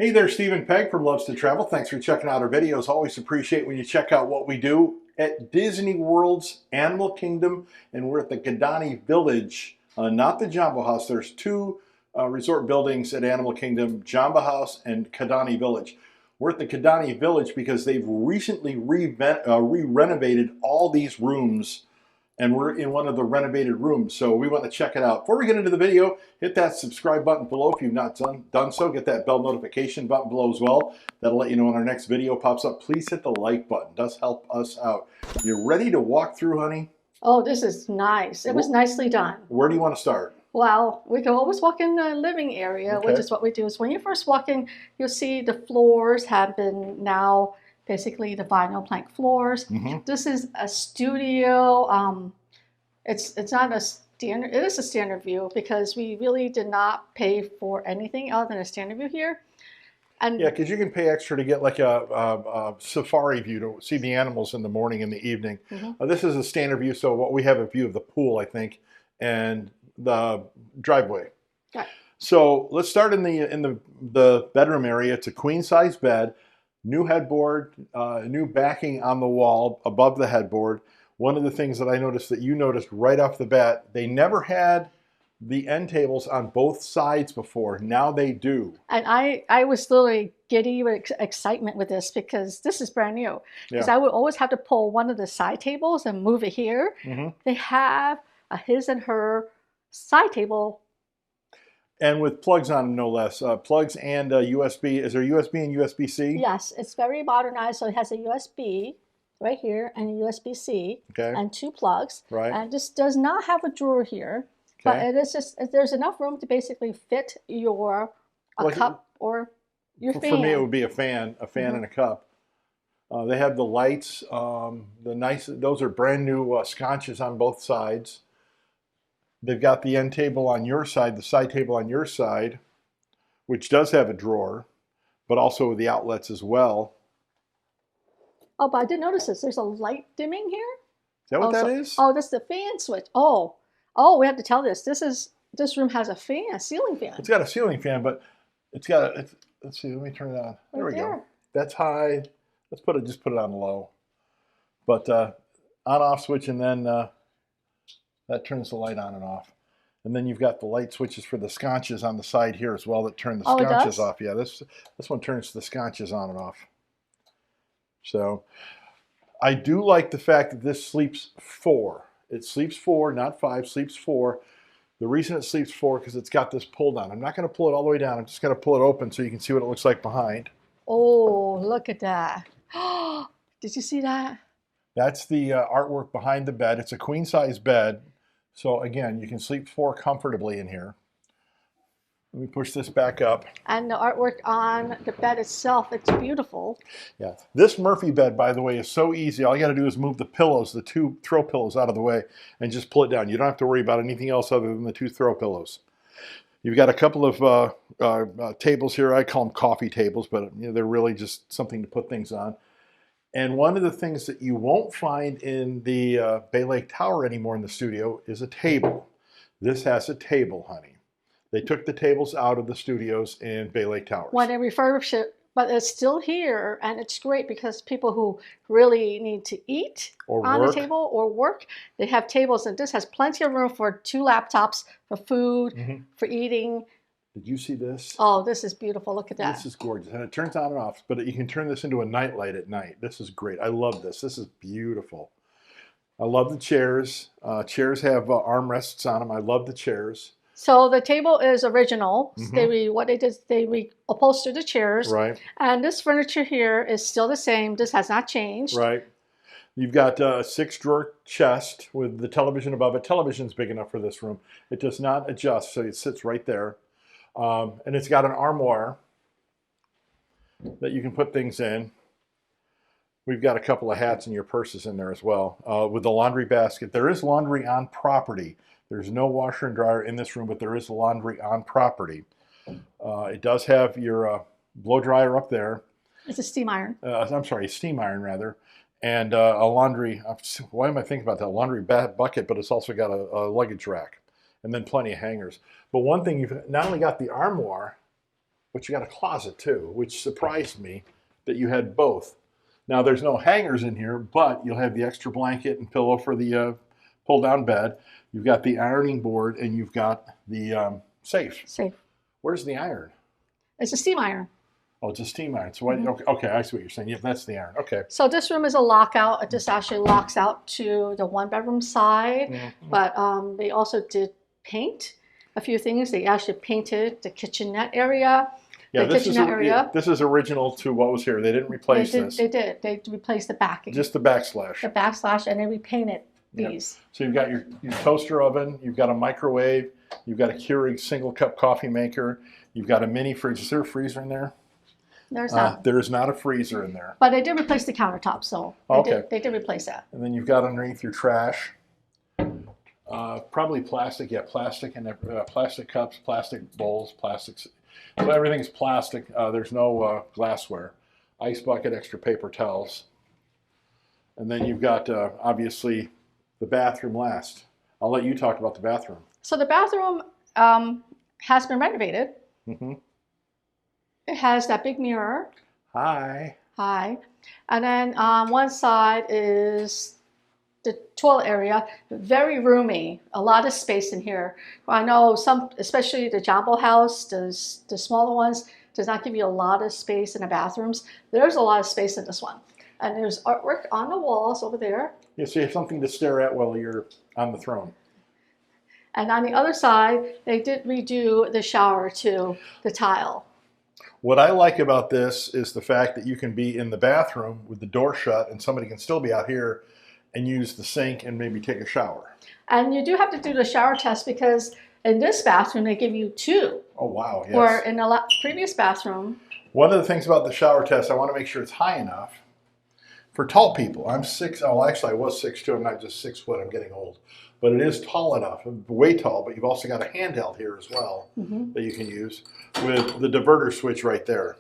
Hey there, Stephen Pegg from Loves to Travel. Thanks for checking out our videos. Always appreciate when you check out what we do at Disney World's Animal Kingdom, and we're at the Kidani Village, not the Jambo House. There's two resort buildings at Animal Kingdom, Jambo House and Kidani Village. We're at the Kidani Village because they've recently re-renovated all these rooms, and we're in one of the renovated rooms, so we want to check it out. Before we get into the video, hit that subscribe button below if you've not done so. Get that bell notification button below as well. That'll let you know when our next video pops up. Please hit the like button. It does help us out. You ready to walk through, honey? Oh, this is nice. It was nicely done. Where do you want to start? Well, we can always walk in the living area, Okay. which is what we do. Is when you first walk in, you'll see the floors have been now basically the vinyl plank floors. This is a studio. It's not a standard. It is a standard view because we really did not pay for anything other than a standard view here. And Yeah, because you can pay extra to get like a safari view to see the animals in the morning and the evening. This is a standard view, so what we have a view of the pool, I think, and the driveway. Okay. So let's start in the bedroom area. It's a queen size bed, new headboard, new backing on the wall above the headboard. One of the things that I noticed that you noticed right off the bat, they never had the end tables on both sides before. Now they do. And I was literally giddy with excitement with this because this is brand new. Because Yeah. I would always have to pull one of the side tables and move it here. They have a his and her side table. And with plugs on them, no less. Plugs and USB. Is there USB and USB-C? Yes, it's very modernized. So it has a USB right here and a USB-C Okay. and two plugs. Right. And this does not have a drawer here. But Okay. it is just, there's enough room to basically fit your Like- cup or your fan. For me, it would be a fan and a cup. They have the lights. Those are brand new sconces on both sides. They've got the end table on your side, the side table on your side, which does have a drawer, but also the outlets as well. Oh, but I did notice this. There's a light dimming here. Is that what that is? Oh, that's the fan switch. Oh, we have to tell this. This room has a fan, a ceiling fan. It's got a ceiling fan, but it's got a, let's see, let me turn it on. There we go. That's high. Let's just put it on low. But on off switch, and then that turns the light on and off. And then you've got the light switches for the sconces on the side here as well that turn the sconces off. Yeah, this one turns the sconces on and off. So I do like the fact that this sleeps 4. It sleeps 4, not 5, sleeps 4. The reason it sleeps 4 because it's got this pull down. I'm not going to pull it all the way down. I'm just going to pull it open so you can see what it looks like behind. Oh, look at that. Did you see that? That's the artwork behind the bed. It's a queen size bed. So again, you can sleep 4 comfortably in here. Let me push this back up. And the artwork on the bed itself, it's beautiful. Yeah, this Murphy bed, by the way, is so easy. All you got to do is move the pillows, the 2 throw pillows out of the way, and just pull it down. You don't have to worry about anything else other than the 2 throw pillows. You've got a couple of tables here. I call them coffee tables, but they're really just something to put things on. And one of the things that you won't find in the Bay Lake Tower anymore in the studio is a table. This has a table, honey. They took the tables out of the studios in Bay Lake Towers. When they refurbished it, but it's still here, and it's great because people who really need to eat on the table or work, they have tables, and this has plenty of room for 2 laptops, for food, for eating. Did you see this? Oh, this is beautiful. Look at that. This is gorgeous. And it turns on and off, but you can turn this into a night light at night. This is great. I love this. This is beautiful. I love the chairs. Chairs have armrests on them. I love the chairs. So the table is original. What they did is they reupholstered the chairs. Right. And this furniture here is still the same. This has not changed. Right. You've got a 6-drawer chest with the television above it. Television's big enough for this room. It does not adjust, so it sits right there. And it's got an armoire that you can put things in. We've got a couple of hats and your purses in there as well. With the laundry basket. There is laundry on property. There's no washer and dryer in this room, but there is laundry on property. It does have your blow dryer up there. It's a steam iron. I'm sorry, a steam iron rather. And a laundry, why am I thinking about that? Laundry bucket, but it's also got a luggage rack. And then plenty of hangers. But one thing, you've not only got the armoire, but you got a closet too, which surprised me that you had both. Now there's no hangers in here, but you'll have the extra blanket and pillow for the pull-down bed. You've got the ironing board, and you've got the safe. Safe. Where's the iron? It's a steam iron. Oh, it's a steam iron. So okay, I see what you're saying. Yeah, that's the iron. Okay. So this room is a lockout. This actually locks out to the one-bedroom side, but they also did paint a few things. They actually painted the kitchenette area. Yeah, this is original to what was here. They didn't replace this. They did. They replaced the backing. Just the backslash. The backslash, and they repainted these. Yep. So you've got your toaster oven, you've got a microwave, you've got a Keurig single cup coffee maker, you've got a mini fridge. Is there a freezer in there? There's not. There is not a freezer in there. But they did replace the countertop, so they did replace that. And then you've got underneath your trash, probably plastic. Yeah, plastic and plastic cups, plastic bowls, plastics. So everything's plastic. There's no glassware. Ice bucket, extra paper towels. And then you've got, obviously, the bathroom last. I'll let you talk about the bathroom. So the bathroom has been renovated. Mm-hmm. It has that big mirror. Hi. And then on one side is the toilet area. Very roomy. A lot of space in here. I know some, especially the Jumbo House, the smaller ones, does not give you a lot of space in the bathrooms. There's a lot of space in this one. And there's artwork on the walls over there. Yeah, so you have something to stare at while you're on the throne. And on the other side, they did redo the shower to the tile. What I like about this is the fact that you can be in the bathroom with the door shut and somebody can still be out here and use the sink and maybe take a shower. And you do have to do the shower test because in this bathroom, they give you 2. Oh, wow, yes. Or in the previous bathroom. One of the things about the shower test, I want to make sure it's high enough. For tall people, I'm 6, oh, actually I was 6'2", I'm not just 6 foot, I'm getting old. But it is tall enough, way tall, but you've also got a handheld here as well that you can use with the diverter switch right there.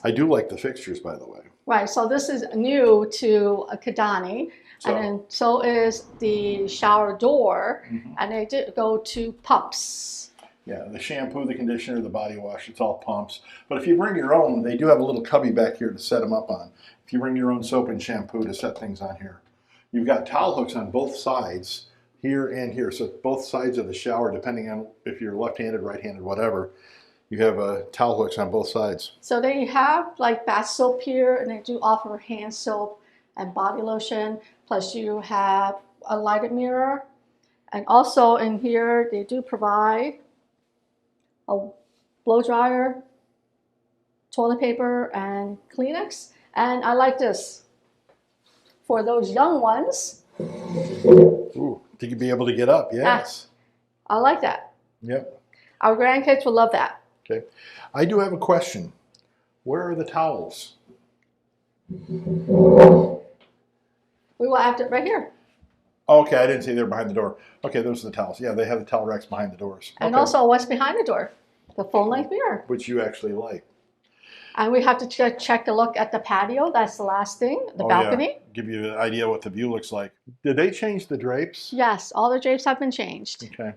I do like the fixtures, by the way. Right, so this is new to Kadani, and then so is the shower door, and they did go to pumps. Yeah, the shampoo, the conditioner, the body wash, it's all pumps. But if you bring your own, they do have a little cubby back here to set them up on. If you bring your own soap and shampoo to set things on here. You've got towel hooks on both sides, here and here. So both sides of the shower, depending on if you're left-handed, right-handed, whatever, you have towel hooks on both sides. So they have like bath soap here, and they do offer hand soap and body lotion. Plus you have a lighted mirror. And also in here, they do provide a blow dryer, toilet paper, and Kleenex. And I like this. For those young ones. Ooh, to be able to get up, yes. I like that. Yep. Our grandkids will love that. Okay. I do have a question. Where are the towels? We will have to, right here. Okay, I didn't see they were behind the door. Okay, those are the towels. Yeah, they have the towel racks behind the doors. And also what's behind the door? The full-length mirror. Which you actually like. And we have to check the look at the patio. That's the last thing, the balcony. Yeah. Give you an idea what the view looks like. Did they change the drapes? Yes, all the drapes have been changed. Okay.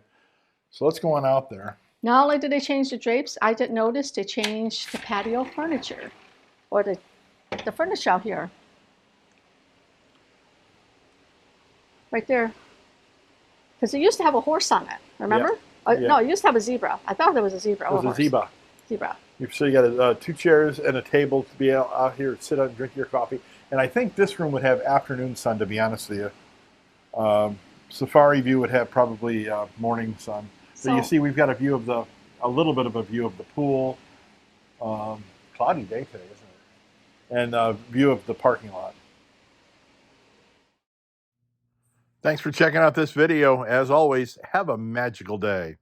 So let's go on out there. Not only did they change the drapes, I did notice they changed the patio furniture. Or the furniture out here. Right there. Because it used to have a horse on it, remember? Yeah. No, it used to have a zebra. I thought there was a zebra. It was a zebra. Zebra. So you got 2 chairs and a table to be out here, sit out and drink your coffee. And I think this room would have afternoon sun, to be honest with you. Safari view would have probably morning sun. So you see, we've got a little bit of a view of the pool. Cloudy day today, isn't it? And a view of the parking lot. Thanks for checking out this video. As always, have a magical day.